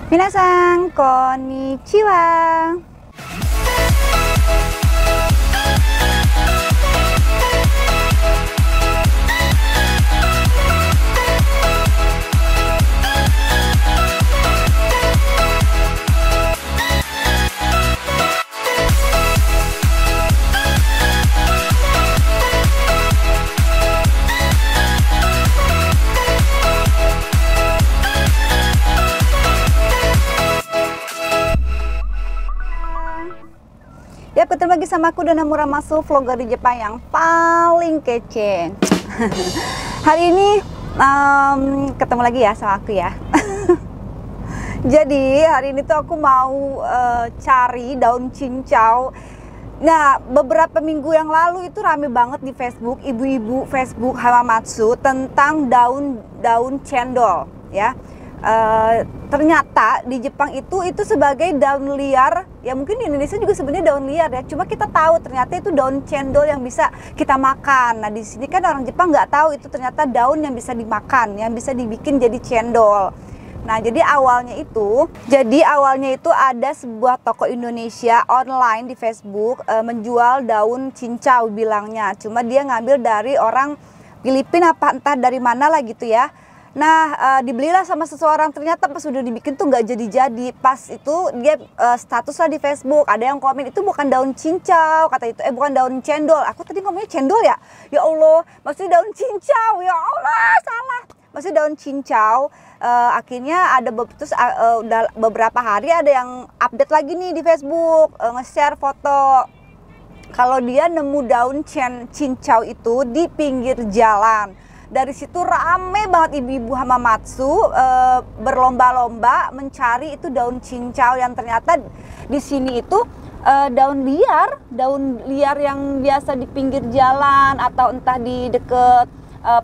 Minasan, konnichiwa. Ya, ketemu lagi sama aku Dona Muramasu, vlogger di Jepang yang paling kece. Hari ini ketemu lagi ya sama aku ya. Jadi hari ini tuh aku mau cari daun cincau. Nah, beberapa minggu yang lalu itu rame banget di Facebook, ibu-ibu Facebook Hamamatsu tentang daun cendol ya. Ternyata di Jepang itu sebagai daun liar ya, mungkin di Indonesia juga sebenarnya daun liar ya, cuma kita tahu ternyata itu daun cendol yang bisa kita makan. Nah, di sini kan orang Jepang nggak tahu itu ternyata daun yang bisa dimakan, yang bisa dibikin jadi cendol. Nah, jadi awalnya itu ada sebuah toko Indonesia online di Facebook menjual daun cincau bilangnya, cuma dia ngambil dari orang Filipina apa entah dari mana lah gitu ya. Nah, dibelilah sama seseorang, ternyata pas udah dibikin tuh nggak jadi-jadi. Pas itu dia status lah di Facebook, ada yang komen itu bukan daun cincau, kata itu bukan daun cendol. Aku tadi ngomongnya cendol ya? Ya Allah, maksudnya daun cincau, ya Allah salah. Maksudnya daun cincau. Akhirnya ada udah beberapa hari ada yang update lagi nih di Facebook, nge-share foto kalau dia nemu daun cincau itu di pinggir jalan. Dari situ rame banget ibu-ibu Hamamatsu berlomba-lomba mencari itu daun cincau yang ternyata di sini itu daun liar yang biasa di pinggir jalan atau entah di deket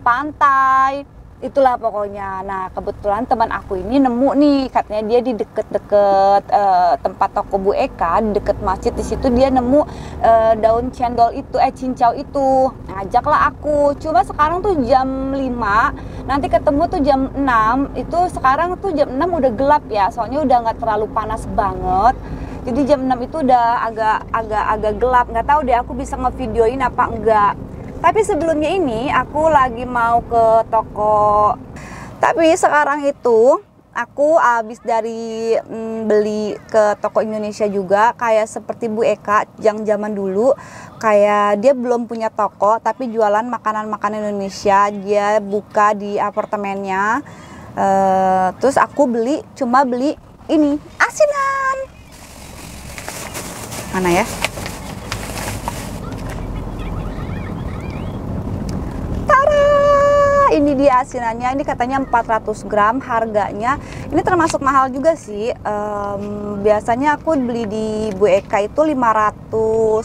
pantai. Itulah pokoknya. Nah, kebetulan teman aku ini nemu nih, katanya dia di deket-deket tempat toko Bu Eka, di deket masjid. Di situ dia nemu daun cendol itu, cincau itu. Ngajaklah aku. Cuma sekarang tuh jam 5, nanti ketemu tuh jam 6. Itu sekarang tuh jam 6 udah gelap ya, soalnya udah nggak terlalu panas banget. Jadi jam 6 itu udah agak gelap. Nggak tahu deh aku bisa ngevideoin apa enggak. Tapi sebelumnya ini aku lagi mau ke toko. Tapi sekarang itu aku habis dari beli ke toko Indonesia juga, kayak seperti Bu Eka yang zaman dulu. Kayak dia belum punya toko tapi jualan makanan-makanan Indonesia. Dia buka di apartemennya. Terus aku cuma beli ini asinan. Mana ya? Ini dia asinannya, ini katanya 400 gram harganya. Ini termasuk mahal juga sih. Biasanya aku beli di Bu Eka itu 550,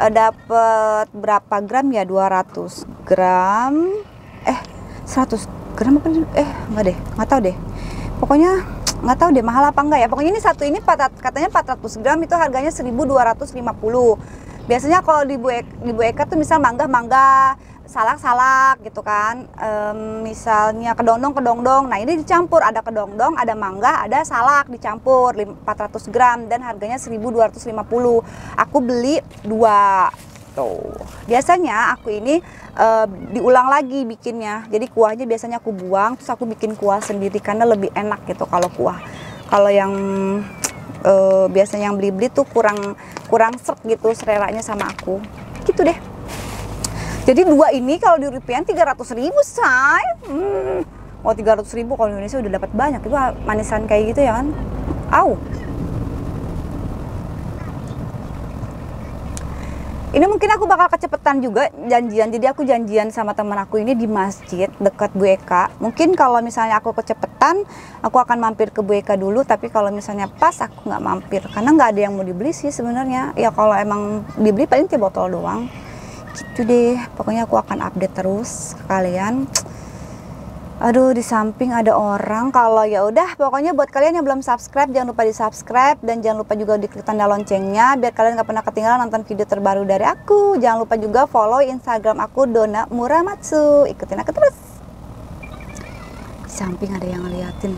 dapat berapa gram ya? 200 gram 100 gram apa enggak deh, nggak tahu deh. Pokoknya nggak tahu deh mahal apa enggak ya. Pokoknya ini satu ini katanya 400 gram itu harganya 1.250. Biasanya kalau di Bu Eka tuh misal mangga, salak gitu kan, misalnya kedongdong. Nah, ini dicampur, ada kedongdong, ada mangga, ada salak dicampur 400 gram dan harganya 1.250. Aku beli 2 tuh. Biasanya aku ini diulang lagi bikinnya. Jadi kuahnya biasanya aku buang, terus aku bikin kuah sendiri karena lebih enak gitu kalau kuah. Kalau yang biasanya yang beli tuh kurang seret gitu seleranya sama aku. Gitu deh. Jadi 2 ini kalau di rupiah 300.000 say. Oh, 300.000 kalau di Indonesia udah dapat banyak. Itu manisan kayak gitu ya kan. Au. Ini mungkin aku bakal kecepetan juga janjian. Jadi aku janjian sama teman aku ini di masjid dekat Bu Eka. Mungkin kalau misalnya aku kecepetan, aku akan mampir ke Bu Eka dulu. Tapi kalau misalnya pas, aku nggak mampir karena nggak ada yang mau dibeli sih sebenarnya. Ya kalau emang dibeli paling teh botol doang. Gitu deh, pokoknya aku akan update terus ke kalian. Aduh, di samping ada orang. Kalau ya udah, pokoknya buat kalian yang belum subscribe, jangan lupa di subscribe dan jangan lupa juga diklik tanda loncengnya biar kalian gak pernah ketinggalan nonton video terbaru dari aku. Jangan lupa juga follow Instagram aku Dona Muramatsu. Ikutin aku terus. Di samping ada yang ngeliatin.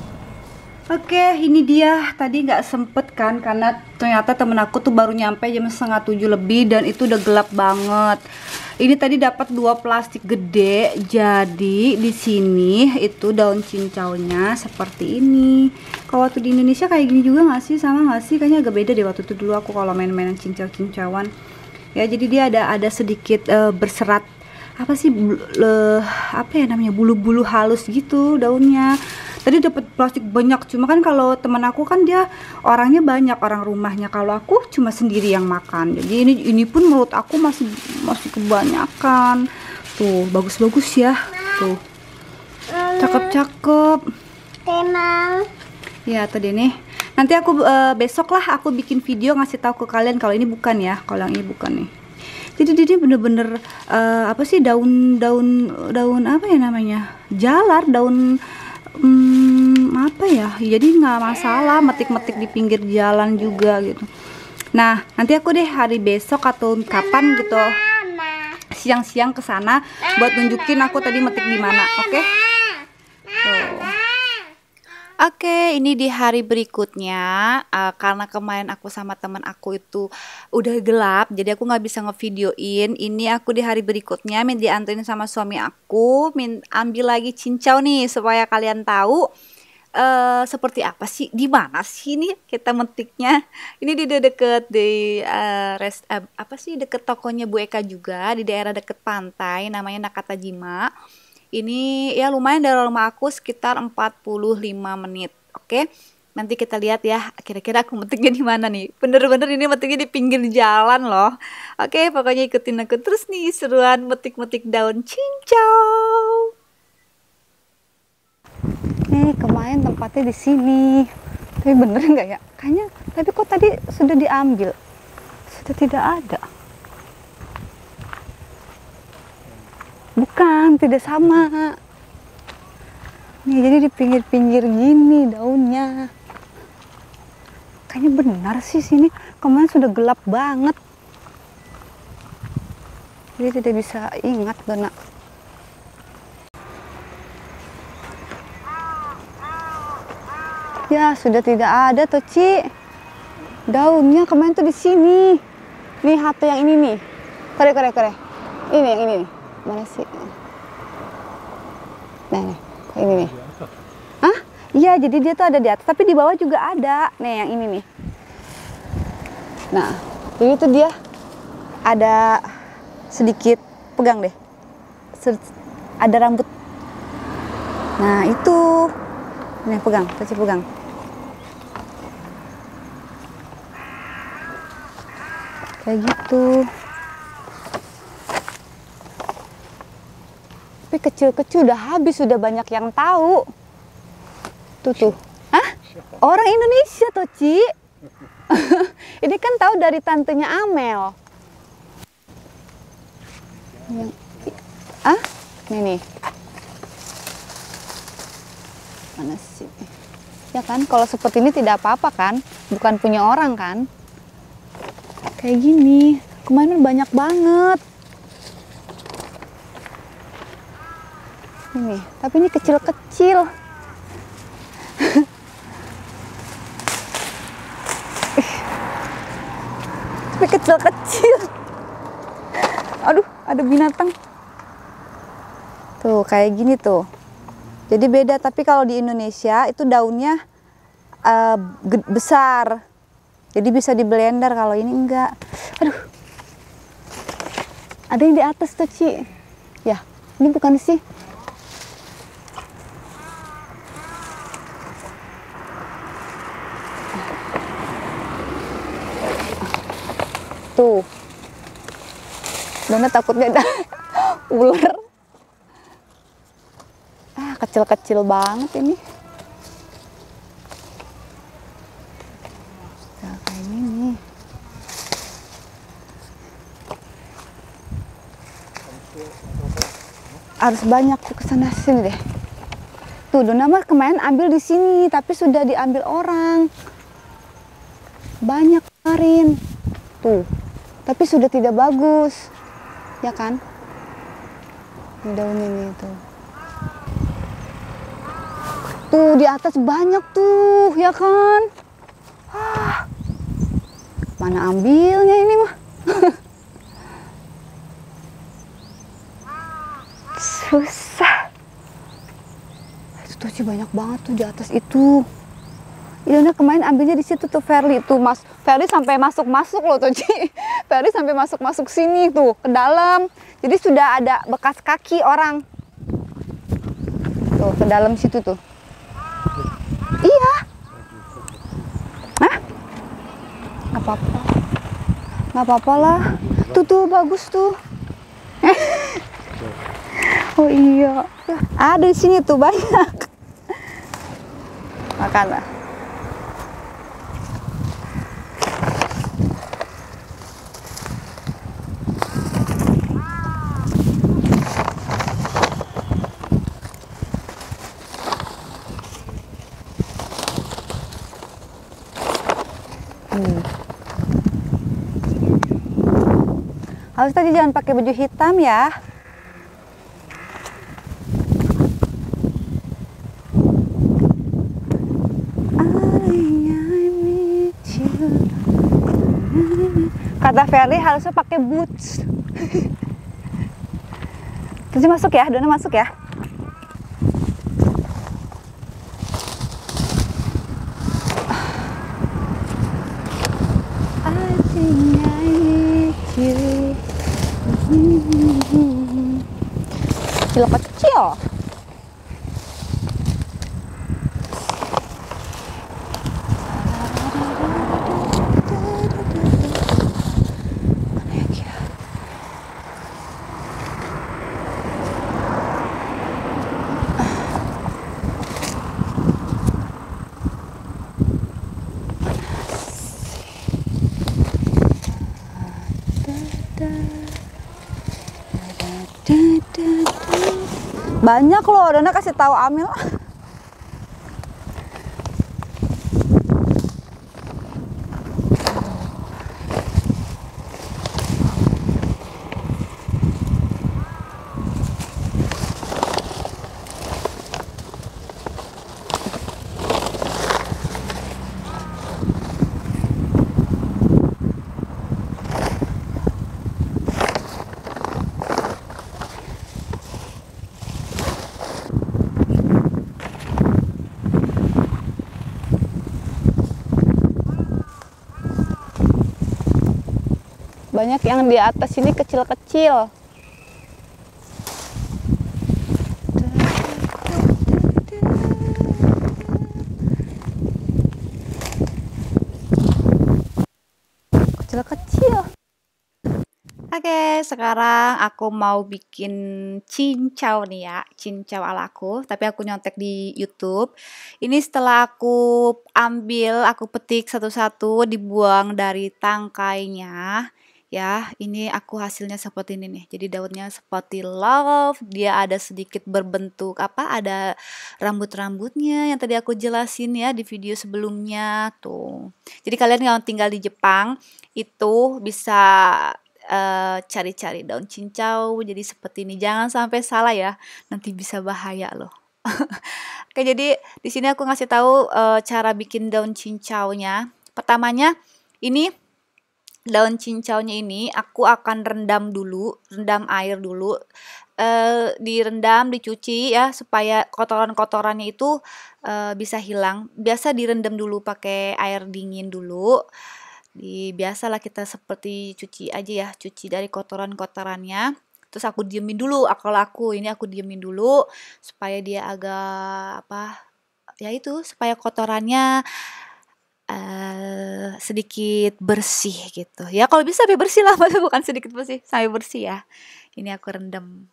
Oke, ini dia. Tadi nggak sempet kan, karena ternyata temen aku tuh baru nyampe jam 6:30 lebih dan itu udah gelap banget. Ini tadi dapat 2 plastik gede. Jadi di sini itu daun cincaunya seperti ini. Kalau waktu di Indonesia kayak gini juga nggak sih? Sama nggak sih? Kayaknya agak beda deh waktu itu dulu aku kalau main-mainan cincau-cincauan. Ya, jadi dia ada sedikit berserat apa sih apa ya namanya, bulu-bulu halus gitu daunnya. Tadi dapat plastik banyak, cuma kan kalau teman aku kan dia orangnya banyak, orang rumahnya, kalau aku cuma sendiri yang makan. Jadi ini pun menurut aku masih kebanyakan. Tuh bagus-bagus ya, tuh cakep-cakep. Ya tadi nih, nanti aku besok lah aku bikin video ngasih tahu ke kalian kalau ini bukan ya, kalau yang ini bukan nih. Jadi dia bener-bener apa sih, daun apa ya namanya, jalar, daun apa ya, jadi nggak masalah metik-metik di pinggir jalan juga gitu. Nah nanti aku deh hari besok atau kapan gitu siang-siang ke sana buat nunjukin aku tadi metik di mana. Oke? Oke, ini di hari berikutnya, karena kemarin aku sama teman aku itu udah gelap, jadi aku nggak bisa ngevideoin. Ini aku di hari berikutnya dianterin sama suami aku, ambil lagi cincau nih supaya kalian tahu seperti apa sih, di mana sih ini kita metiknya. Ini di deket di apa sih, deket tokonya Bu Eka juga, di daerah deket pantai, namanya Nakatajima. Ini ya lumayan dari rumah aku sekitar 45 menit. Oke, nanti kita lihat ya kira-kira aku metiknya di mana nih. Bener-bener ini metiknya di pinggir jalan loh. Oke, pokoknya ikutin aku terus nih seruan metik-metik daun cincau. Nih kemarin tempatnya di sini. Tapi bener nggak ya? Kayaknya, tapi kok tadi sudah diambil? Sudah tidak ada. Bukan, tidak sama. Nih, jadi di pinggir-pinggir gini daunnya. Kayaknya benar sih sini. Kemarin sudah gelap banget. Jadi tidak bisa ingat, Dona. Ya, sudah tidak ada tuh, Ci. Daunnya kemarin tuh di sini. Nih, hati yang ini nih. Kore. Ini yang ini nih. Mana sih? Nah, nih, ini nih. Hah? Iya, jadi dia tuh ada di atas, tapi di bawah juga ada. Nih, yang ini nih. Nah, jadi itu dia ada sedikit, pegang deh. Ada rambut. Nah, itu. Nih, pegang, Cici pegang. Kayak gitu. Tapi kecil-kecil udah habis, sudah banyak yang tahu. Tuh. Hah? Orang Indonesia tuh, Ci. Ini kan tahu dari tantenya Amel. Nih. Mana sih? Ya kan, kalau seperti ini tidak apa-apa kan? Bukan punya orang kan? Kayak gini. Kemarin banyak banget. Ini, tapi ini kecil-kecil. Tapi kecil-kecil. Aduh, ada binatang. Tuh, kayak gini tuh. Jadi beda, tapi kalau di Indonesia itu daunnya besar. Jadi bisa di blender, kalau ini enggak. Aduh. Ada yang di atas tuh, Ci. Ya, ini bukan sih. Tuh. Dona takutnya ada ular. Kecil-kecil banget ini. Nah, kayak gini. Harus banyak tuh kesana sini deh. Tuh, Dona mah kemarin ambil di sini, tapi sudah diambil orang. Banyak kemarin. Tuh. Tapi sudah tidak bagus, ya kan? Ini daun ini tuh. Tuh di atas banyak tuh, ya kan? Mana ambilnya ini mah? Susah. Itu tuh sih banyak banget tuh di atas itu. Ilona kemarin ambilnya di situ tuh Ferli tuh Mas. Ferli sampai masuk loh tuh Ci. Ferli sampai masuk sini tuh ke dalam. Jadi sudah ada bekas kaki orang. Tuh ke dalam situ tuh. Iya. Hah? Nggak apa-apa. Nggak apa-apa lah. Tuh bagus tuh. Oh iya. Ada di sini tuh banyak. Makanlah. Harus tadi jangan pakai baju hitam ya. Kata Ferli harusnya pakai boots. Terus masuk ya, Dona masuk ya. I think I need you. Kecil kecil. Banyak loh, Dona kasih tahu Amil. Banyak yang di atas ini kecil-kecil. Kecil-kecil. Oke, sekarang aku mau bikin cincau nih ya, cincau ala aku, tapi aku nyontek di YouTube. Ini setelah aku ambil, aku petik satu-satu, dibuang dari tangkainya. Ya, ini aku hasilnya seperti ini nih. Jadi daunnya seperti love, dia ada sedikit berbentuk apa? Ada rambut-rambutnya yang tadi aku jelasin ya di video sebelumnya tuh. Jadi kalian yang tinggal di Jepang itu bisa cari-cari daun cincau jadi seperti ini. Jangan sampai salah ya, nanti bisa bahaya loh. Oke, jadi di sini aku ngasih tahu cara bikin daun cincaunya. Pertamanya ini daun cincaunya ini aku akan rendam air dulu. Direndam, dicuci ya supaya kotoran-kotorannya itu bisa hilang. Biasa direndam dulu pakai air dingin dulu. Biasalah kita seperti cuci aja ya, cuci dari kotoran-kotorannya. Terus aku diemin dulu, kalau aku diemin dulu supaya dia agak apa ya itu supaya kotorannya sedikit bersih gitu ya, kalau bisa sampai bersih lah, bukan sedikit bersih, sampai bersih ya. Ini aku rendam.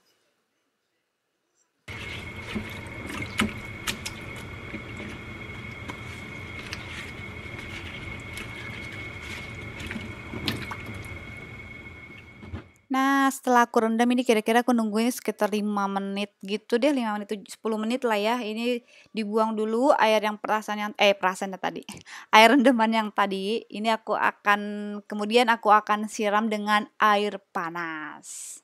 Nah, setelah aku rendam ini kira-kira aku nungguin sekitar 5 menit gitu deh, 5 menit 10 menit lah ya. Ini dibuang dulu air yang perasannya tadi. Air rendaman yang tadi, ini kemudian aku akan siram dengan air panas.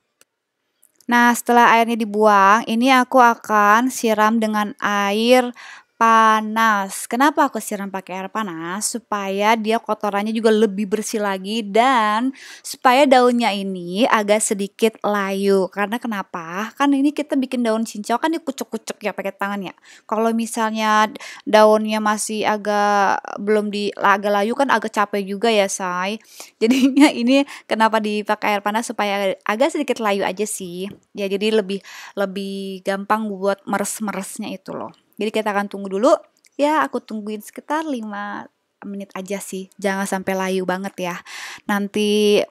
Nah, setelah airnya dibuang, ini aku akan siram dengan air panas. Kenapa aku siram pakai air panas? Supaya dia kotorannya juga lebih bersih lagi dan supaya daunnya ini agak sedikit layu. Karena kenapa? Kan ini kita bikin daun cincau kan dikucek-kucek ya pakai tangan ya. Kalau misalnya daunnya masih agak belum agak layu kan agak capek juga ya, Say. Jadinya ini kenapa dipakai air panas supaya agak sedikit layu aja sih. Ya jadi lebih lebih gampang buat meres-meresnya itu loh. Jadi kita akan tunggu dulu. Ya, aku tungguin sekitar 5 menit aja sih. Jangan sampai layu banget ya. Nanti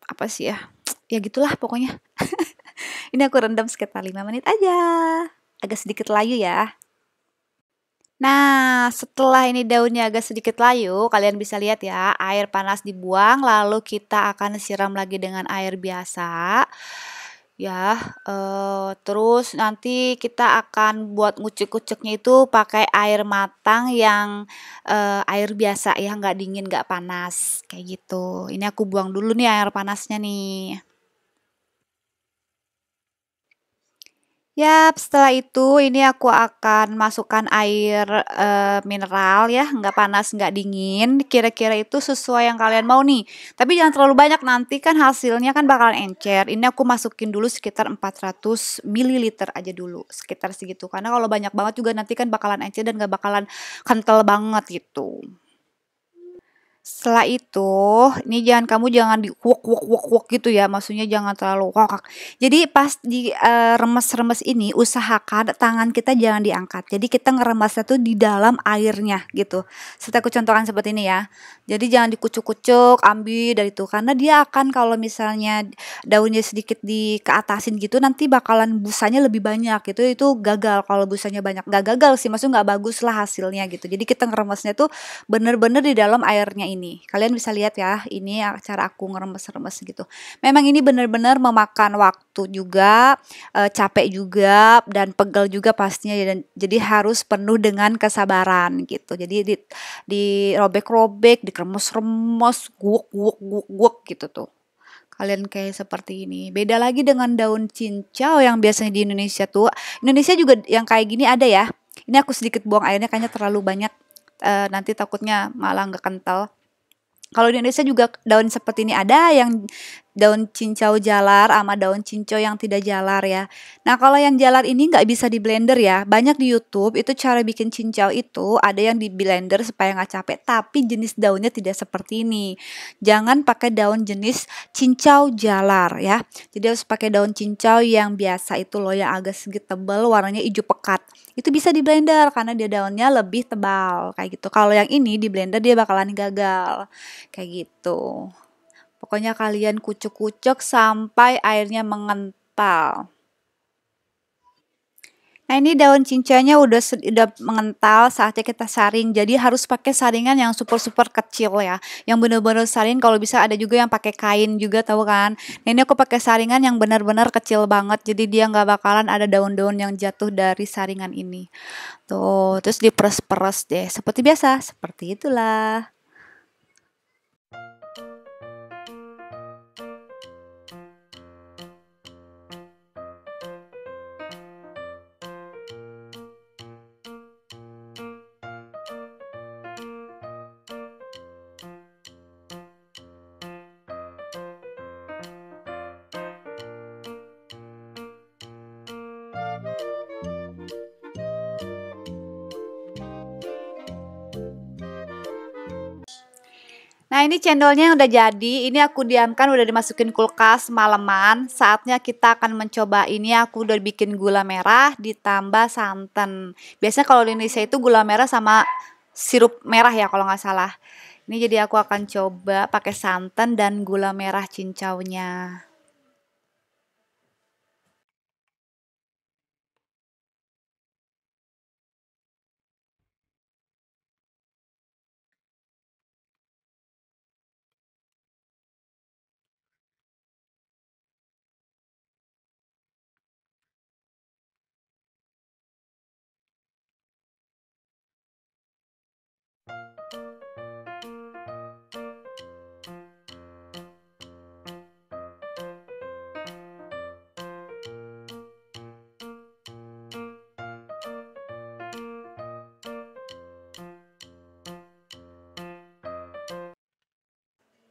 apa sih ya? Ya gitulah pokoknya. Ini aku rendam sekitar 5 menit aja. Agak sedikit layu ya. Nah, setelah ini daunnya agak sedikit layu, kalian bisa lihat ya, air panas dibuang, lalu kita akan siram lagi dengan air biasa. Ya, terus nanti kita akan buat ngucek-nguceknya itu pakai air matang yang air biasa ya, nggak dingin, nggak panas, kayak gitu. Ini aku buang dulu nih air panasnya nih. Yap, setelah itu ini aku akan masukkan air mineral ya, nggak panas, nggak dingin. Kira-kira itu sesuai yang kalian mau nih. Tapi jangan terlalu banyak nanti kan hasilnya kan bakalan encer. Ini aku masukin dulu sekitar 400 ml aja dulu, sekitar segitu. Karena kalau banyak banget juga nanti kan bakalan encer dan nggak bakalan kental banget gitu. Setelah itu, ini kamu jangan di wok gitu ya, maksudnya jangan terlalu wok. Jadi pas di remes-remes ini usahakan tangan kita jangan diangkat. Jadi kita ngeremasnya tuh di dalam airnya gitu. Setelah aku contohkan seperti ini ya. Jadi jangan dikucuk-kucuk, ambil dari itu karena dia akan kalau misalnya daunnya sedikit keatasin gitu nanti bakalan busanya lebih banyak gitu. Itu gagal kalau busanya banyak. Gak gagal sih, maksudnya nggak bagus lah hasilnya gitu. Jadi kita ngeremesnya tuh bener-bener di dalam airnya ini. Kalian bisa lihat ya, ini cara aku ngeremes-remes gitu. Memang ini bener-bener memakan waktu juga, capek juga dan pegel juga pastinya dan jadi harus penuh dengan kesabaran gitu. Jadi dirobek-robek, dikeremes-remes, guuk gitu tuh. Kalian kayak seperti ini. Beda lagi dengan daun cincau yang biasanya di Indonesia tuh. Indonesia juga yang kayak gini ada ya. Ini aku sedikit buang airnya kayaknya terlalu banyak. Nanti takutnya malah nggak kental. Kalau di Indonesia juga daun seperti ini ada yang daun cincau jalar sama daun cincau yang tidak jalar ya. Nah kalau yang jalar ini nggak bisa di blender ya. Banyak di YouTube itu cara bikin cincau itu ada yang di blender supaya nggak capek. Tapi jenis daunnya tidak seperti ini. Jangan pakai daun jenis cincau jalar ya. Jadi harus pakai daun cincau yang biasa itu loh yang agak sedikit tebal warnanya hijau pekat. Itu bisa di blender karena dia daunnya lebih tebal kayak gitu. Kalau yang ini di blender dia bakalan gagal. Kayak gitu. Pokoknya kalian kucek-kucek sampai airnya mengental. Nah ini daun cincaunya udah mengental, saatnya kita saring. Jadi harus pakai saringan yang super-super kecil ya. Yang bener-bener saring kalau bisa ada juga yang pakai kain juga tahu kan. Nah ini aku pakai saringan yang benar-benar kecil banget. Jadi dia nggak bakalan ada daun-daun yang jatuh dari saringan ini. Tuh, terus diperes-peres deh. Seperti biasa, seperti itulah. Nah ini cendolnya yang udah jadi, ini aku diamkan udah dimasukin kulkas malaman. Saatnya kita akan mencoba ini aku udah bikin gula merah ditambah santan. Biasanya kalau di Indonesia itu gula merah sama sirup merah ya kalau nggak salah. Ini jadi aku akan coba pakai santan dan gula merah cincaunya.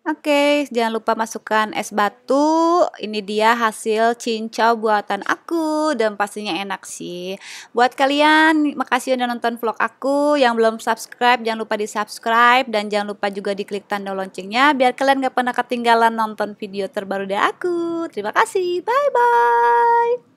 Oke, jangan lupa masukkan es batu. Ini dia hasil cincau buatan aku dan pastinya enak sih. Buat kalian, makasih udah nonton vlog aku. Yang belum subscribe, jangan lupa di-subscribe dan jangan lupa juga diklik tanda loncengnya biar kalian gak pernah ketinggalan nonton video terbaru dari aku. Terima kasih. Bye bye.